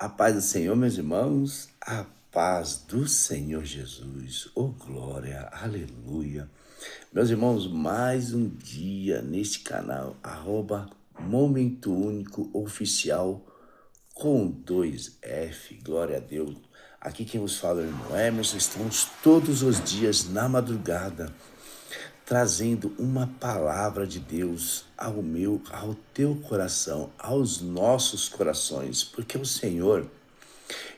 A paz do Senhor, meus irmãos, a paz do Senhor Jesus, oh glória, aleluia. Meus irmãos, mais um dia neste canal, Momento Único Oficial com 2F, glória a Deus. Aqui quem vos fala é o irmão Emerson, estamos todos os dias na madrugada, trazendo uma palavra de Deus ao teu coração, aos nossos corações, porque o Senhor,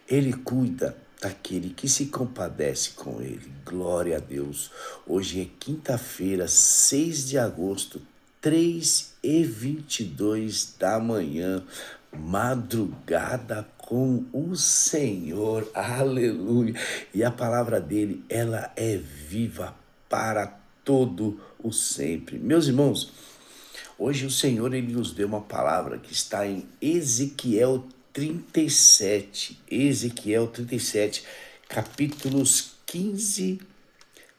Ele cuida daquele que se compadece com Ele. Glória a Deus. Hoje é quinta-feira, 6 de agosto, 3h22 da manhã, madrugada com o Senhor, aleluia. E a palavra dele, ela é viva para todo o sempre. Meus irmãos, hoje o Senhor, ele nos deu uma palavra que está em Ezequiel 37, capítulos 15,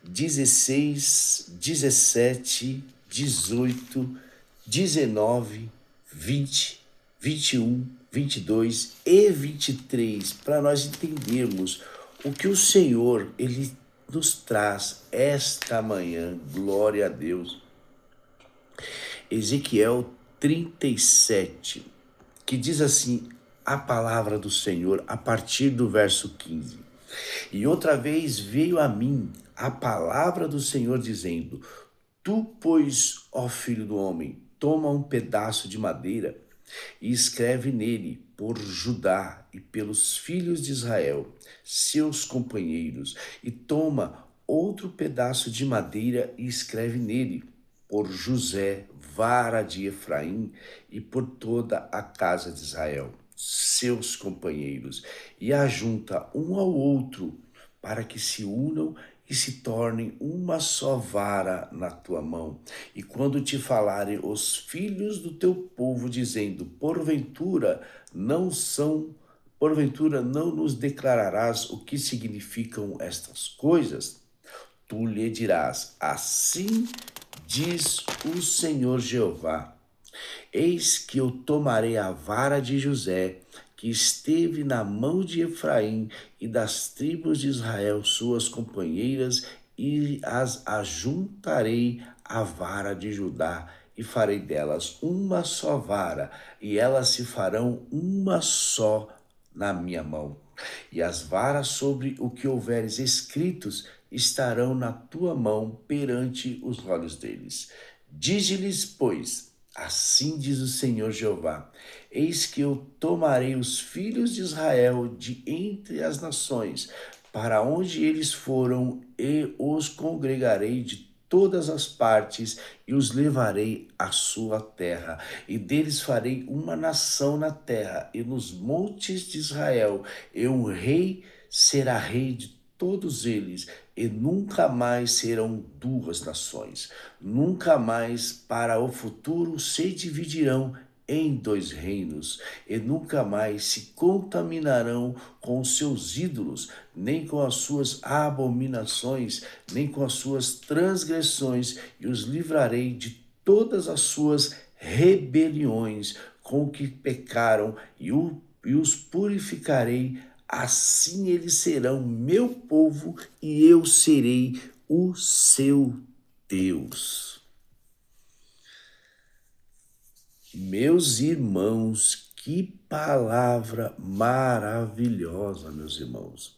16, 17, 18, 19, 20, 21, 22 e 23, para nós entendermos o que o Senhor, ele nos traz esta manhã. Glória a Deus. Ezequiel 37, que diz assim a palavra do Senhor a partir do verso 15. E outra vez veio a mim a palavra do Senhor dizendo: Tu, pois, ó filho do homem, toma um pedaço de madeira e escreve nele por Judá e pelos filhos de Israel, seus companheiros, e toma outro pedaço de madeira e escreve nele por José, vara de Efraim, e por toda a casa de Israel, seus companheiros, e ajunta um ao outro, para que se unam e se tornem uma só vara na tua mão. E quando te falarem os filhos do teu povo, dizendo, porventura não nos declararás o que significam estas coisas? Tu lhe dirás, assim diz o Senhor Jeová: Eis que eu tomarei a vara de José, que esteve na mão de Efraim, e das tribos de Israel, suas companheiras, e as ajuntarei à vara de Judá, e farei delas uma só vara, e elas se farão uma só na minha mão. E as varas sobre o que houveres escritos estarão na tua mão perante os olhos deles. Dize-lhes, pois, assim diz o Senhor Jeová: Eis que eu tomarei os filhos de Israel de entre as nações, para onde eles foram, e os congregarei de todas as partes, e os levarei à sua terra, e deles farei uma nação na terra, e nos montes de Israel, e um rei será rei de todos eles, e nunca mais serão duas nações. Nunca mais para o futuro se dividirão em dois reinos, e nunca mais se contaminarão com os seus ídolos, nem com as suas abominações, nem com as suas transgressões, e os livrarei de todas as suas rebeliões com que pecaram, e os purificarei. Assim eles serão meu povo, e eu serei o seu Deus. Meus irmãos, que palavra maravilhosa, meus irmãos.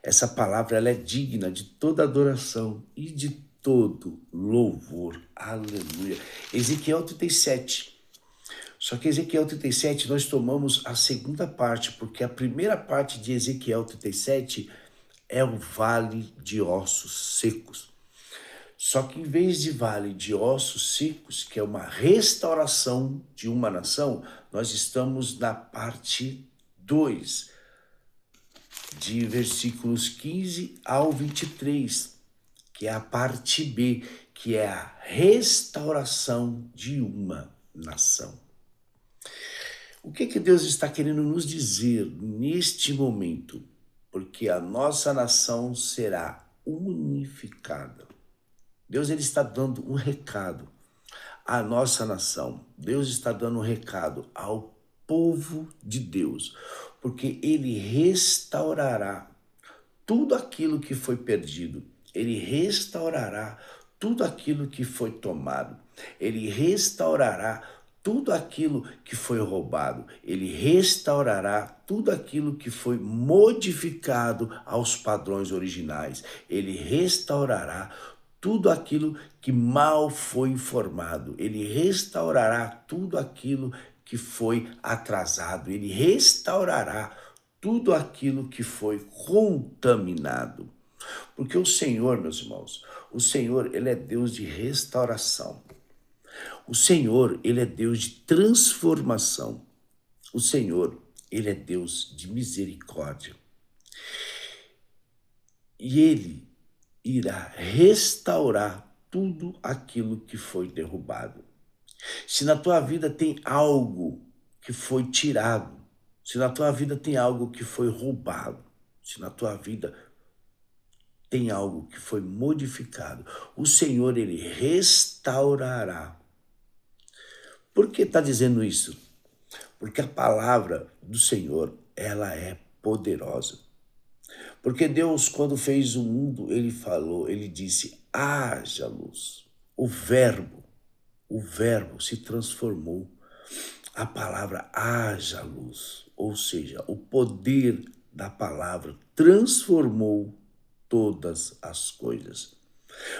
Essa palavra, ela é digna de toda adoração e de todo louvor. Aleluia. Ezequiel 37. Só que Ezequiel 37 nós tomamos a segunda parte, porque a primeira parte de Ezequiel 37 é o vale de ossos secos. Só que em vez de vale de ossos secos, que é uma restauração de uma nação, nós estamos na parte 2, de versículos 15 ao 23, que é a parte B, que é a restauração de uma nação. O que Deus está querendo nos dizer neste momento? Porque a nossa nação será unificada. Deus, ele está dando um recado à nossa nação. Deus está dando um recado ao povo de Deus. porque ele restaurará tudo aquilo que foi perdido. Ele restaurará tudo aquilo que foi tomado. Ele restaurará tudo aquilo que foi roubado. Ele restaurará tudo aquilo que foi modificado aos padrões originais. Ele restaurará tudo aquilo que mal foi informado. Ele restaurará tudo aquilo que foi atrasado. Ele restaurará tudo aquilo que foi contaminado. Porque o Senhor, meus irmãos, o Senhor, ele é Deus de restauração. O Senhor, ele é Deus de transformação. O Senhor, ele é Deus de misericórdia. E ele irá restaurar tudo aquilo que foi derrubado. Se na tua vida tem algo que foi tirado, se na tua vida tem algo que foi roubado, se na tua vida tem algo que foi modificado, o Senhor, ele restaurará. Por que está dizendo isso? Porque a palavra do Senhor, ela é poderosa. Porque Deus, quando fez o mundo, ele falou, ele disse, haja luz. O verbo se transformou. A palavra haja luz, ou seja, o poder da palavra transformou todas as coisas.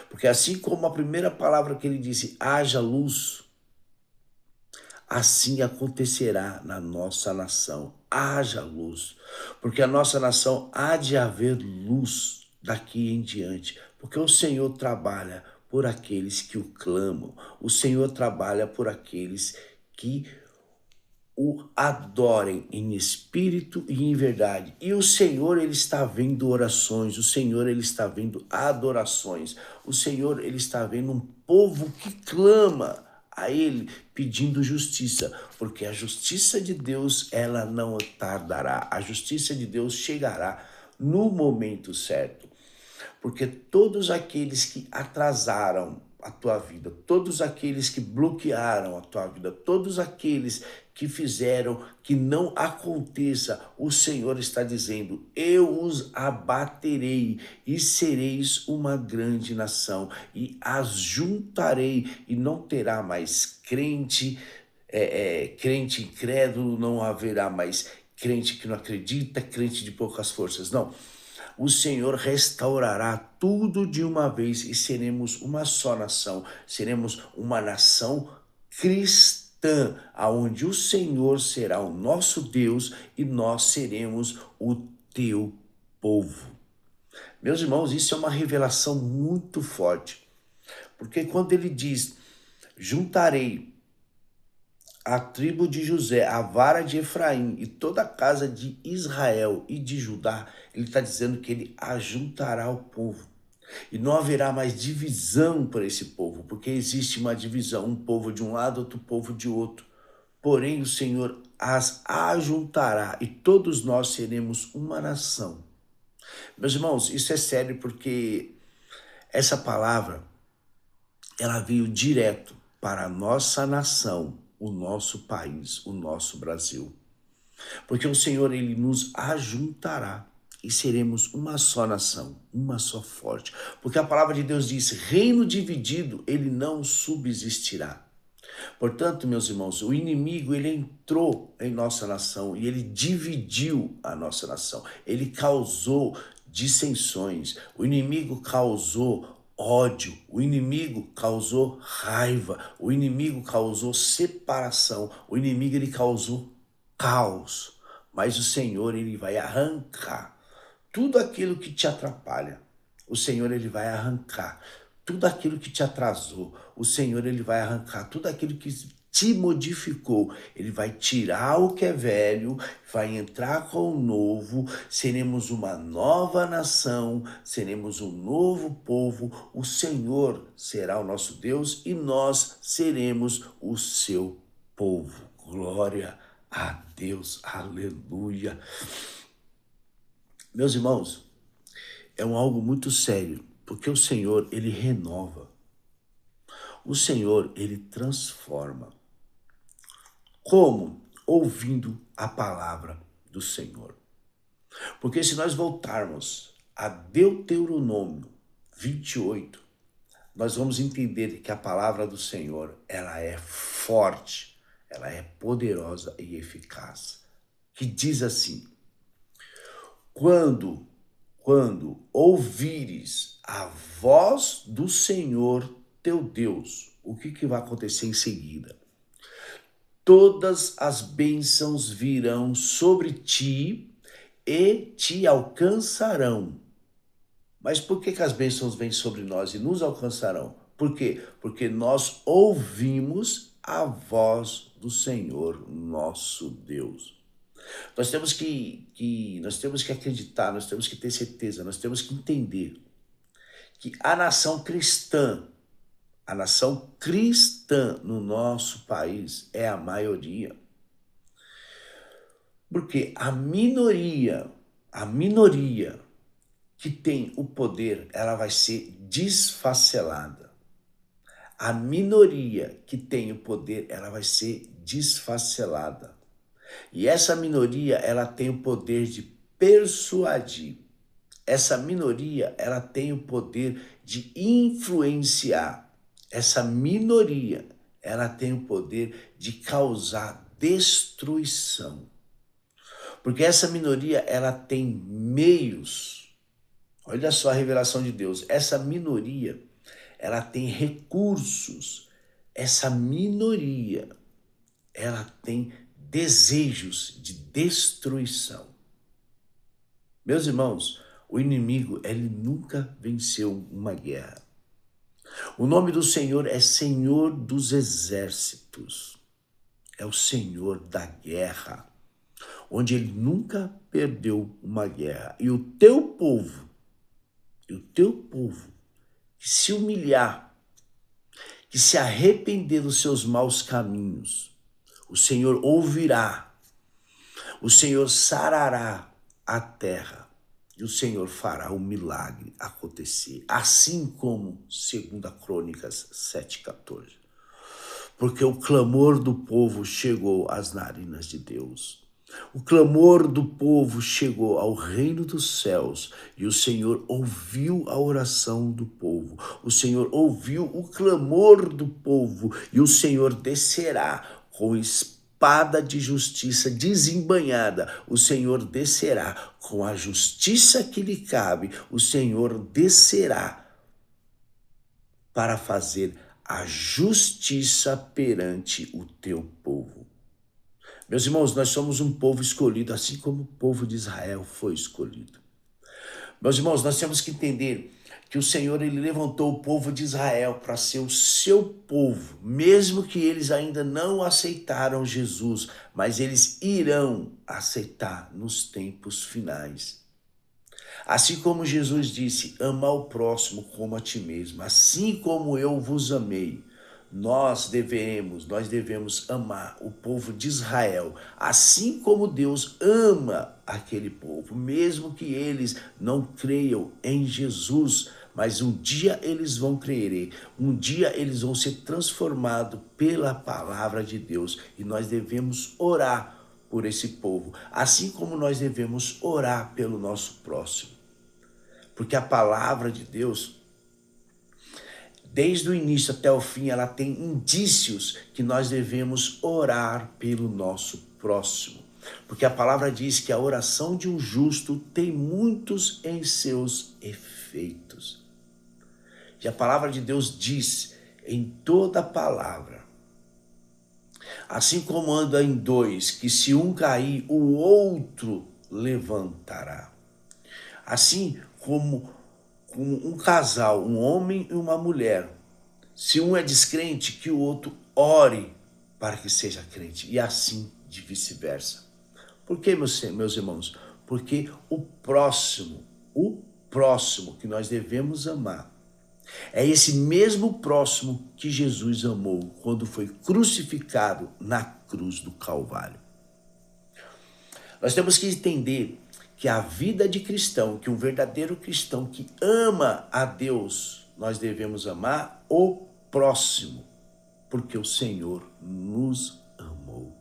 Porque assim como a primeira palavra que ele disse, haja luz, assim acontecerá na nossa nação. Haja luz, porque a nossa nação há de haver luz daqui em diante, porque o Senhor trabalha por aqueles que o clamam, o Senhor trabalha por aqueles que o adorem em espírito e em verdade. E o Senhor, ele está vendo orações, o Senhor, ele está vendo adorações, o Senhor, ele está vendo um povo que clama a ele pedindo justiça, porque a justiça de Deus, ela não tardará, a justiça de Deus chegará no momento certo, porque todos aqueles que atrasaram a tua vida, todos aqueles que bloquearam a tua vida, todos aqueles que fizeram que não aconteça, o Senhor está dizendo, eu os abaterei e sereis uma grande nação e as juntarei e não terá mais crente, crente incrédulo, não haverá mais crente que não acredita, crente de poucas forças, não. O Senhor restaurará tudo de uma vez e seremos uma só nação, seremos uma nação cristã, aonde o Senhor será o nosso Deus e nós seremos o teu povo. Meus irmãos, isso é uma revelação muito forte, porque quando ele diz, juntarei a tribo de José, a vara de Efraim e toda a casa de Israel e de Judá, ele está dizendo que ele ajuntará o povo. E não haverá mais divisão para esse povo, porque existe uma divisão, um povo de um lado, outro povo de outro. Porém, o Senhor as ajuntará e todos nós seremos uma nação. Meus irmãos, isso é sério porque essa palavra, ela veio direto para a nossa nação, o nosso país, o nosso Brasil. Porque o Senhor, ele nos ajuntará e seremos uma só nação, uma só forte. Porque a palavra de Deus diz, reino dividido, ele não subsistirá. Portanto, meus irmãos, o inimigo, ele entrou em nossa nação e ele dividiu a nossa nação. Ele causou dissensões, o inimigo causou ódio, o inimigo causou raiva, o inimigo causou separação, o inimigo, ele causou caos. Mas o Senhor, ele vai arrancar tudo aquilo que te atrapalha. O Senhor, ele vai arrancar tudo aquilo que te atrasou. O Senhor, ele vai arrancar tudo aquilo que te modificou. Ele vai tirar o que é velho, vai entrar com o novo. Seremos uma nova nação, seremos um novo povo. O Senhor será o nosso Deus e nós seremos o seu povo. Glória a Deus, aleluia. Meus irmãos, é algo muito sério, porque o Senhor, ele renova. O Senhor, ele transforma. Como? Ouvindo a palavra do Senhor. Porque se nós voltarmos a Deuteronômio 28, nós vamos entender que a palavra do Senhor, ela é forte, ela é poderosa e eficaz. Que diz assim: quando ouvires a voz do Senhor teu Deus, o que vai acontecer em seguida? Todas as bênçãos virão sobre ti e te alcançarão. Mas por que as bênçãos vêm sobre nós e nos alcançarão? Por quê? Porque nós ouvimos a voz do Senhor, nosso Deus. Nós temos que acreditar, nós temos que ter certeza, nós temos que entender que a nação cristã no nosso país é a maioria. Porque a minoria que tem o poder, ela vai ser desfacelada. A minoria que tem o poder, ela vai ser desfacelada. E essa minoria, ela tem o poder de persuadir. Essa minoria, ela tem o poder de influenciar. Essa minoria, ela tem o poder de causar destruição. Porque essa minoria, ela tem meios. Olha só a revelação de Deus. Essa minoria, ela tem recursos. Essa minoria, ela tem desejos de destruição. Meus irmãos, o inimigo, ele nunca venceu uma guerra. O nome do Senhor é Senhor dos Exércitos. É o Senhor da guerra, onde ele nunca perdeu uma guerra. E o teu povo, que se humilhar, que se arrepender dos seus maus caminhos, o Senhor ouvirá, o Senhor sarará a terra e o Senhor fará o milagre acontecer, assim como 2 Crônicas 7,14. Porque o clamor do povo chegou às narinas de Deus. O clamor do povo chegou ao reino dos céus e o Senhor ouviu a oração do povo. O Senhor ouviu o clamor do povo e o Senhor descerá com espada de justiça desembainhada. O Senhor descerá com a justiça que lhe cabe. O Senhor descerá para fazer a justiça perante o teu povo. Meus irmãos, nós somos um povo escolhido, assim como o povo de Israel foi escolhido. Meus irmãos, nós temos que entender que o Senhor, ele levantou o povo de Israel para ser o seu povo, mesmo que eles ainda não aceitaram Jesus, mas eles irão aceitar nos tempos finais. Assim como Jesus disse, ama o próximo como a ti mesmo, assim como eu vos amei. Nós devemos amar o povo de Israel, assim como Deus ama aquele povo, mesmo que eles não creiam em Jesus, mas um dia eles vão crer, um dia eles vão ser transformados pela palavra de Deus, e nós devemos orar por esse povo, assim como nós devemos orar pelo nosso próximo, porque a palavra de Deus, desde o início até o fim, ela tem indícios que nós devemos orar pelo nosso próximo. Porque a palavra diz que a oração de um justo tem muitos em seus efeitos. E a palavra de Deus diz em toda a palavra, assim como anda em dois, que se um cair, o outro levantará. Assim como um casal, um homem e uma mulher, se um é descrente, que o outro ore para que seja crente, e assim de vice-versa. Por que, meus irmãos? Porque o próximo que nós devemos amar, é esse mesmo próximo que Jesus amou quando foi crucificado na cruz do Calvário. Nós temos que entender que a vida de cristão, que um verdadeiro cristão que ama a Deus, nós devemos amar o próximo, porque o Senhor nos amou.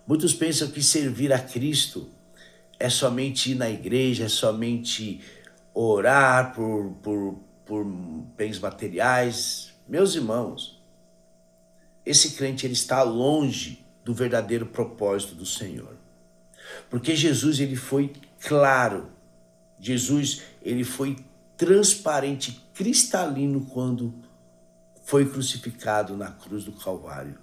Muitos pensam que servir a Cristo é somente ir na igreja, é somente orar por bens materiais. Meus irmãos, esse crente ele está longe do verdadeiro propósito do Senhor. Porque Jesus ele foi claro, Jesus ele foi transparente, cristalino quando foi crucificado na cruz do Calvário.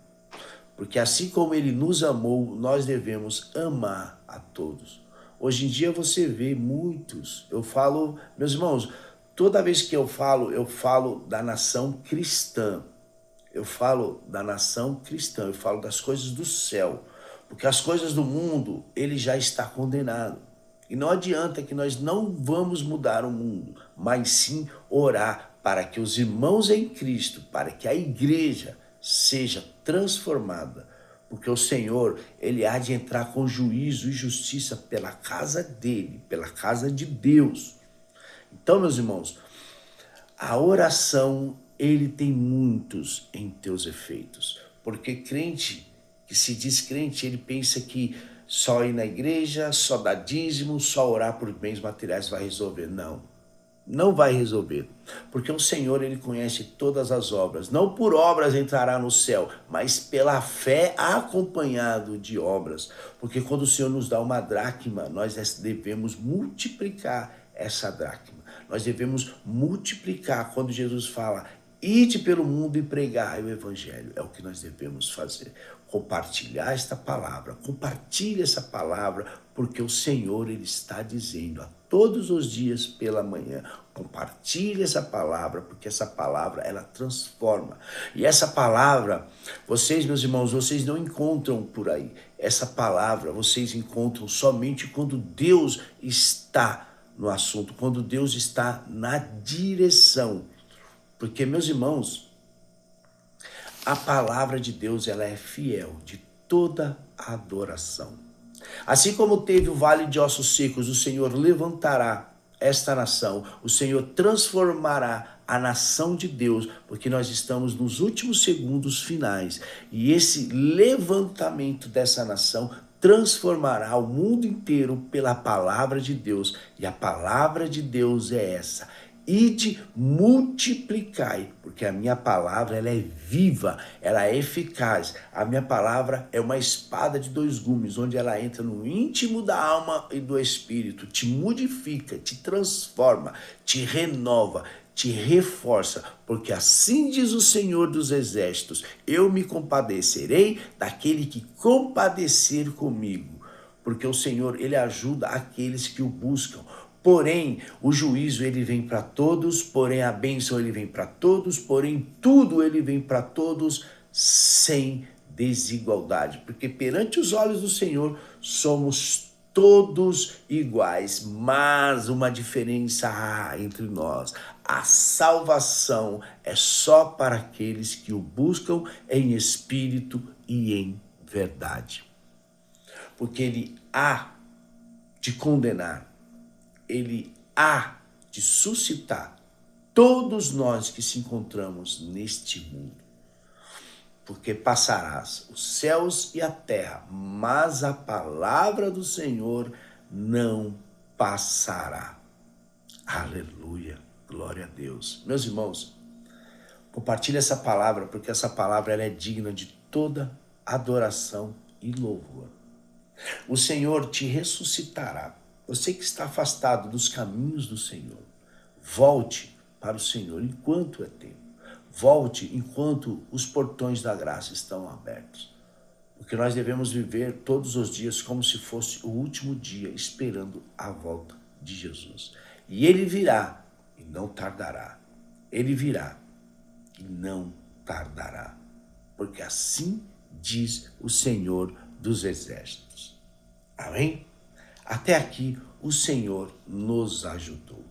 Porque assim como ele nos amou, nós devemos amar a todos. Hoje em dia você vê muitos, eu falo, meus irmãos, toda vez que eu falo da nação cristã. Eu falo da nação cristã, eu falo das coisas do céu. Porque as coisas do mundo, ele já está condenado. E não adianta que nós não vamos mudar o mundo, mas sim orar para que os irmãos em Cristo, para que a igreja seja transformada. Porque o Senhor, ele há de entrar com juízo e justiça pela casa dele, pela casa de Deus. Então, meus irmãos, a oração, ele tem muitos em teus efeitos. Porque crente, que se diz crente, ele pensa que só ir na igreja, só dar dízimo, só orar por bens materiais vai resolver. Não, não vai resolver. Porque o Senhor, ele conhece todas as obras. Não por obras entrará no céu, mas pela fé acompanhado de obras. Porque quando o Senhor nos dá uma dracma, nós devemos multiplicar essa dracma. Nós devemos multiplicar. Quando Jesus fala, ide pelo mundo e pregai o evangelho, é o que nós devemos fazer. Compartilhar esta palavra, compartilhe essa palavra, porque o Senhor ele está dizendo a todos os dias pela manhã, compartilhe essa palavra, porque essa palavra ela transforma. E essa palavra, vocês, meus irmãos, vocês não encontram por aí. Essa palavra vocês encontram somente quando Deus está no assunto, quando Deus está na direção. Porque, meus irmãos, a palavra de Deus ela é fiel de toda a adoração. Assim como teve o vale de ossos secos, o Senhor levantará esta nação, o Senhor transformará a nação de Deus, porque nós estamos nos últimos segundos finais. E esse levantamento dessa nação transformará o mundo inteiro pela palavra de Deus. E a palavra de Deus é essa: ide, multiplicai, porque a minha palavra ela é viva, ela é eficaz. A minha palavra é uma espada de dois gumes, onde ela entra no íntimo da alma e do espírito, te modifica, te transforma, te renova, te reforça, porque assim diz o Senhor dos Exércitos: eu me compadecerei daquele que compadecer comigo, porque o Senhor ele ajuda aqueles que o buscam. Porém, o juízo ele vem para todos, porém a bênção ele vem para todos, porém tudo ele vem para todos sem desigualdade. Porque perante os olhos do Senhor somos todos iguais, mas uma diferença há entre nós. A salvação é só para aqueles que o buscam em espírito e em verdade. Porque ele há de condenar, ele há de suscitar todos nós que se encontramos neste mundo. Porque passarás os céus e a terra, mas a palavra do Senhor não passará. Aleluia, glória a Deus. Meus irmãos, compartilhe essa palavra, porque essa palavra ela é digna de toda adoração e louvor. O Senhor te ressuscitará. Você que está afastado dos caminhos do Senhor, volte para o Senhor enquanto é tempo. Volte enquanto os portões da graça estão abertos. Porque nós devemos viver todos os dias como se fosse o último dia, esperando a volta de Jesus. E ele virá e não tardará. Ele virá e não tardará. Porque assim diz o Senhor dos Exércitos. Amém? Até aqui o Senhor nos ajudou.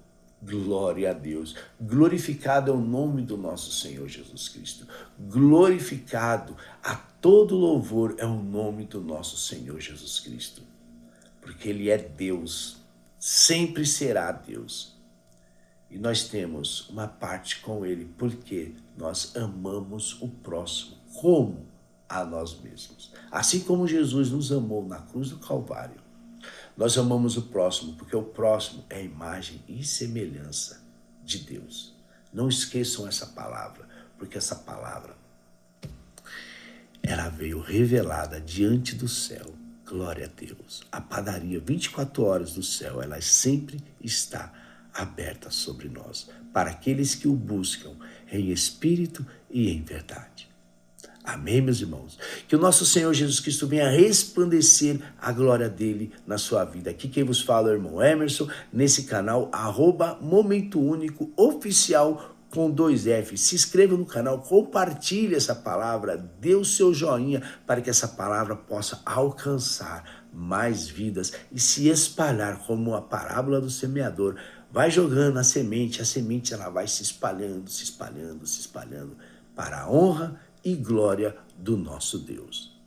Glória a Deus. Glorificado é o nome do nosso Senhor Jesus Cristo. Glorificado a todo louvor é o nome do nosso Senhor Jesus Cristo. Porque Ele é Deus, sempre será Deus. E nós temos uma parte com Ele, porque nós amamos o próximo. Como? a nós mesmos. Assim como Jesus nos amou na cruz do Calvário, nós amamos o próximo, porque o próximo é a imagem e semelhança de Deus. Não esqueçam essa palavra, porque essa palavra, ela veio revelada diante do céu. Glória a Deus. A padaria 24 horas do céu, ela sempre está aberta sobre nós, para aqueles que o buscam em espírito e em verdade. Amém, meus irmãos? Que o nosso Senhor Jesus Cristo venha resplandecer a glória dele na sua vida. Aqui quem vos fala é o irmão Emerson, nesse canal, @Momento Único Oficial com 2F. Se inscreva no canal, compartilhe essa palavra, dê o seu joinha para que essa palavra possa alcançar mais vidas e se espalhar como a parábola do semeador. Vai jogando a semente ela vai se espalhando, se espalhando, se espalhando para a honra e glória do nosso Deus.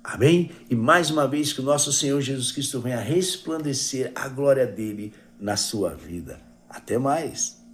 Amém? E mais uma vez que o nosso Senhor Jesus Cristo venha resplandecer a glória dele na sua vida. Até mais!